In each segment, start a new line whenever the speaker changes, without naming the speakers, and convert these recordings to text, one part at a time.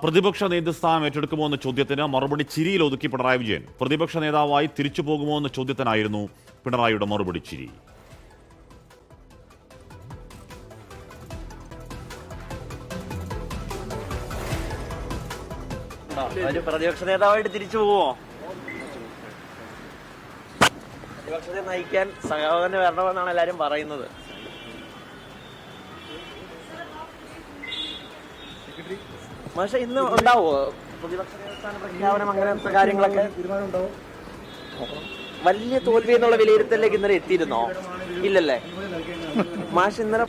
പ്രതിപക്ഷ നേതൃസ്ഥാനം ഏറ്റെടുക്കുമോ എന്ന ചോദ്യത്തിന് മറുപടി ചിരിയിൽ ഒതുക്കി പിണറായി വിജയൻ. പ്രതിപക്ഷ നേതാവായി തിരിച്ചു പോകുമോ എന്ന ചോദ്യത്തിനായിരുന്നു പിണറായിയുടെ മറുപടി ചിരി.
പ്രതിപക്ഷ നേതാവായിട്ട് തിരിച്ചു പോവോ? പ്രതിപക്ഷത്തെ നയിക്കാൻ സഖാവിന് വരണമെന്നാണ് എല്ലാരും പറയുന്നത്. പക്ഷെ ഇന്ന് ഉണ്ടാവോ പ്രതിപക്ഷ നേതൃസ്ഥാന പ്രഖ്യാപനം, അങ്ങനത്തെ കാര്യങ്ങളൊക്കെ? വലിയ തോൽവി എന്നുള്ള വിലയിരുത്തലിലേക്ക് ഇന്നലെ എത്തിയിരുന്നോ? ഇല്ലല്ലേ? മാഷ് ഇന്നലെ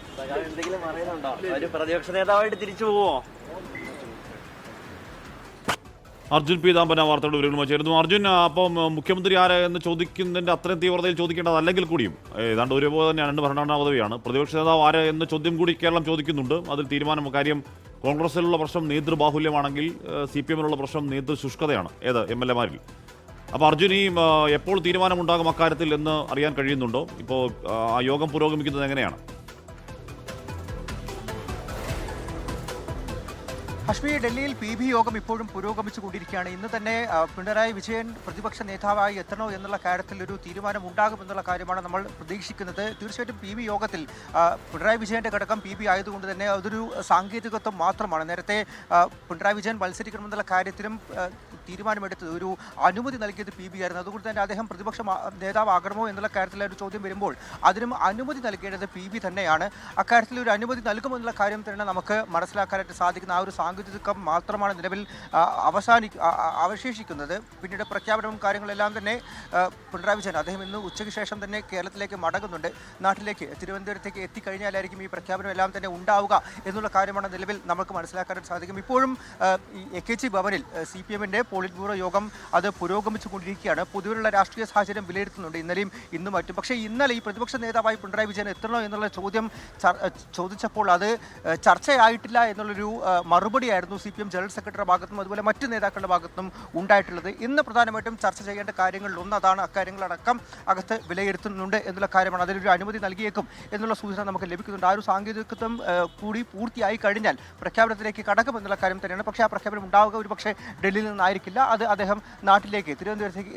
എന്തെങ്കിലും പറയുന്നുണ്ടോ? ഒരു പ്രതിപക്ഷ നേതാവായിട്ട് തിരിച്ചു പോവോ?
അർജുൻ പീതാംബന വാർത്തയുടെ വിവരങ്ങളുമായി ചേരുന്നു. അർജുൻ, അപ്പം മുഖ്യമന്ത്രി ആര് എന്ന് ചോദിക്കുന്നതിന്റെ അത്രയും തീവ്രതയിൽ ചോദിക്കേണ്ടത് അല്ലെങ്കിൽ കൂടിയും ഏതാണ്ട് ഒരുപോലെ തന്നെയാണ്, രണ്ട് ഭരണഘടനാ പദവിയാണ്. പ്രതിപക്ഷ നേതാവ് ആര് എന്ന ചോദ്യം കൂടി കേരളം ചോദിക്കുന്നുണ്ട്. അതിൽ തീരുമാനം കാര്യം കോൺഗ്രസിലുള്ള പ്രശ്നം നേതൃബാഹുല്യമാണെങ്കിൽ CPM-ലുള്ള പ്രശ്നം നേതൃശുഷ്കതയാണ് MLA-മാരിൽ. അപ്പോൾ അർജുൻ, ഈ എപ്പോൾ തീരുമാനമുണ്ടാകും അക്കാര്യത്തിൽ എന്ന് അറിയാൻ കഴിയുന്നുണ്ടോ? ഇപ്പോൾ ആ യോഗം പുരോഗമിക്കുന്നത് എങ്ങനെയാണ്?
ഹഷ്മി, ഡൽഹിയിൽ PB യോഗം ഇപ്പോഴും പുരോഗമിച്ചുകൊണ്ടിരിക്കുകയാണ്. ഇന്ന് തന്നെ പിണറായി വിജയൻ പ്രതിപക്ഷ നേതാവായി എത്തണോ എന്നുള്ള കാര്യത്തിൽ ഒരു തീരുമാനം ഉണ്ടാകുമെന്നുള്ള കാര്യമാണ് നമ്മൾ പ്രതീക്ഷിക്കുന്നത്. തീർച്ചയായിട്ടും PB യോഗത്തിൽ പിണറായി വിജയന്റെ ഘടകം PB ആയതുകൊണ്ട് തന്നെ അതൊരു സാങ്കേതികത്വം മാത്രമാണ്. നേരത്തെ പിണറായി വിജയൻ മത്സരിക്കണമെന്നുള്ള കാര്യത്തിലും തീരുമാനമെടുത്തത്, ഒരു അനുമതി നൽകിയത് PB ആയിരുന്നു. അതുകൊണ്ട് തന്നെ അദ്ദേഹം പ്രതിപക്ഷ നേതാവാകണമോ എന്നുള്ള കാര്യത്തിൽ ഒരു ചോദ്യം വരുമ്പോൾ അതിനും അനുമതി നൽകേണ്ടത് PB തന്നെയാണ്. അക്കാര്യത്തിൽ ഒരു അനുമതി നൽകുമെന്നുള്ള കാര്യം തന്നെ നമുക്ക് മനസ്സിലാക്കാനായിട്ട് സാധിക്കുന്ന ആ ഒരു സാങ്കേതികം മാത്രമാണ് നിലവിൽ അവശേഷിക്കുന്നത്. പിന്നീട് പ്രഖ്യാപനവും കാര്യങ്ങളെല്ലാം തന്നെ പിണറായി വിജയൻ അദ്ദേഹം ഇന്ന് ഉച്ചയ്ക്ക് ശേഷം തന്നെ കേരളത്തിലേക്ക് മടങ്ങുന്നുണ്ട്. നാട്ടിലേക്ക് തിരുവനന്തപുരത്തേക്ക് എത്തിക്കഴിഞ്ഞാലായിരിക്കും ഈ പ്രഖ്യാപനം എല്ലാം തന്നെ ഉണ്ടാവുക എന്നുള്ള കാര്യമാണ് നിലവിൽ നമുക്ക് മനസ്സിലാക്കാനായിട്ട് സാധിക്കും. ഇപ്പോഴും AKG ഭവനിൽ CPM-ന്റെ പോളിറ്റ് ബ്യൂറോ യോഗം അത് പുരോഗമിച്ചു കൊണ്ടിരിക്കുകയാണ്. പൊതുവിലുള്ള രാഷ്ട്രീയ സാഹചര്യം വിലയിരുത്തുന്നുണ്ട് ഇന്നലെയും ഇന്നും മറ്റും. പക്ഷേ ഇന്നലെ ഈ പ്രതിപക്ഷ നേതാവായി പിണറായി വിജയൻ എത്തണോ എന്നുള്ള ചോദ്യം ചോദിച്ചപ്പോൾ അത് ചർച്ചയായിട്ടില്ല എന്നുള്ളൊരു മറുപടിയായിരുന്നു CPM ജനറൽ സെക്രട്ടറിയുടെ ഭാഗത്തും അതുപോലെ മറ്റ് നേതാക്കളുടെ ഭാഗത്തും ഉണ്ടായിട്ടുള്ളത്. ഇന്ന് പ്രധാനമായിട്ടും ചർച്ച ചെയ്യേണ്ട കാര്യങ്ങളിലൊന്ന് അതാണ്. അക്കാര്യങ്ങളടക്കം അകത്ത് വിലയിരുത്തുന്നുണ്ട് എന്നുള്ള കാര്യമാണ്. അതിലൊരു അനുമതി നൽകിയേക്കും എന്നുള്ള സൂചന നമുക്ക് ലഭിക്കുന്നുണ്ട്. ആ ഒരു സാങ്കേതികത്വം കൂടി പൂർത്തിയായി കഴിഞ്ഞാൽ പ്രഖ്യാപനത്തിലേക്ക് കടക്കുമെന്നുള്ള കാര്യം തന്നെയാണ്. പക്ഷേ ആ പ്രഖ്യാപനം ഉണ്ടാവുക ഒരു പക്ഷേ ഡൽഹിയിൽ നിന്നായിരിക്കില്ല. അത് അദ്ദേഹം നാട്ടിലേക്ക് തിരുവനന്തപുരത്തേക്ക്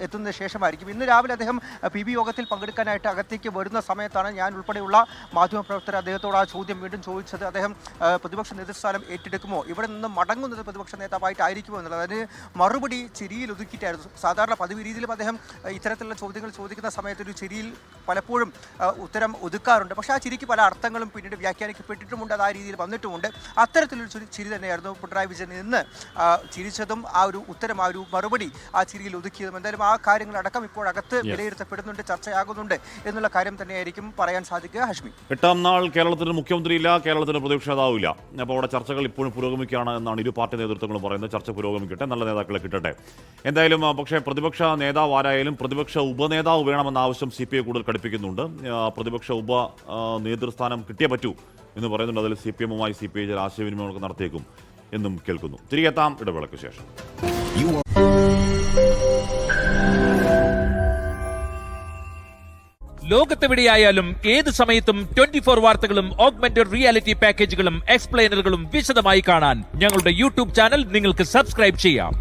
എത്തുന്നതിന് ശേഷമായിരിക്കും. ഇന്ന് രാവിലെ അദ്ദേഹം PB യോഗത്തിൽ പങ്കെടുക്കാനായിട്ട് അകത്തേക്ക് വരുന്ന സമയത്താണ് ഞാൻ ഉൾപ്പെടെയുള്ള മാധ്യമപ്രവർത്തകർ അദ്ദേഹത്തോട് ആ ചോദ്യം വീണ്ടും ചോദിച്ചത്. അദ്ദേഹം പ്രതിപക്ഷ നേതൃസ്ഥാനം ഏറ്റെടുക്കുമോ, ഇവിടെ നിന്ന് മടങ്ങുന്നത് പ്രതിപക്ഷ നേതാവായിട്ടായിരിക്കുമോ എന്നുള്ളത്. അതിന് മറുപടി ചിരിയിൽ ഒതുക്കിയിട്ടായിരുന്നു. സാധാരണ പതിവ് രീതിയിലും അദ്ദേഹം ഇത്തരത്തിലുള്ള ചോദ്യങ്ങൾ ചോദിക്കുന്ന സമയത്ത് ഒരു ചിരിയിൽ പലപ്പോഴും ഉത്തരം ഒതുക്കാറുണ്ട്. പക്ഷേ ആ ചിരിക്ക് പല അർത്ഥങ്ങളും പിന്നീട് വ്യാഖ്യാനിക്കപ്പെട്ടിട്ടുമുണ്ട്, അത് ആ രീതിയിൽ വന്നിട്ടുമുണ്ട്. അത്തരത്തിലൊരു ചിരി തന്നെയായിരുന്നു പിണറായി വിജയൻ ഇന്ന് ചിരിച്ചതും ആ ഒരു ഉത്തരം, ആ ഒരു മറുപടി ആ ചിരിയിൽ ഒതുക്കിയതും. എന്തായാലും ആ കാര്യങ്ങളടക്കം ഇപ്പോഴകത്ത് വിലയിരുത്തപ്പെടുന്നുണ്ട്, ചർച്ചയാകുന്നുണ്ട് എന്നുള്ള കാര്യം തന്നെയായിരിക്കും പറയാൻ സാധിക്കുക. ഹഷ്മി,
8ാം നാൾ കേരളത്തിന് മുഖ്യമന്ത്രിയില്ല, കേരളത്തിന് പ്രതിപക്ഷ നേതാവില്ല. അപ്പോൾ അവിടെ ചർച്ചകൾ ഇപ്പോഴും പുരോഗമിക്കുകയാണ് എന്നാണ് ഇരു പാർട്ടി നേതൃത്വങ്ങളും പറയുന്നത്. ചർച്ച പുരോഗമിക്കട്ടെ, നല്ല നേതാക്കളെ കിട്ടട്ടെ. എന്തായാലും പക്ഷേ പ്രതിപക്ഷ നേതാവ് ആരായാലും പ്രതിപക്ഷ ഉപനേതാവ് വേണമെന്ന ആവശ്യം CPI കൂടുതൽ കടുപ്പിക്കുന്നുണ്ട്. പ്രതിപക്ഷ നേതൃസ്ഥാനം കിട്ടിയേ പറ്റൂ എന്ന് പറയുന്നുണ്ട്. അതിൽ CPM-മായി CPI ചില ആശയവിനിമയമൊക്കെ നടത്തിയേക്കും എന്നും കേൾക്കുന്നു. തിരികെ എത്താം ഇടവേളയ്ക്ക് ശേഷം.
ലോകത്തെവിടെയായാലും ഏത് സമയത്തും 24 വാർത്തകളും ഓഗ്മെന്റഡ് റിയാലിറ്റി പാക്കേജുകളും എക്സ്പ്ലെയിനറുകളും വിശദമായി കാണാൻ ഞങ്ങളുടെ YouTube ചാനൽ നിങ്ങൾക്ക് സബ്സ്ക്രൈബ് ചെയ്യാം.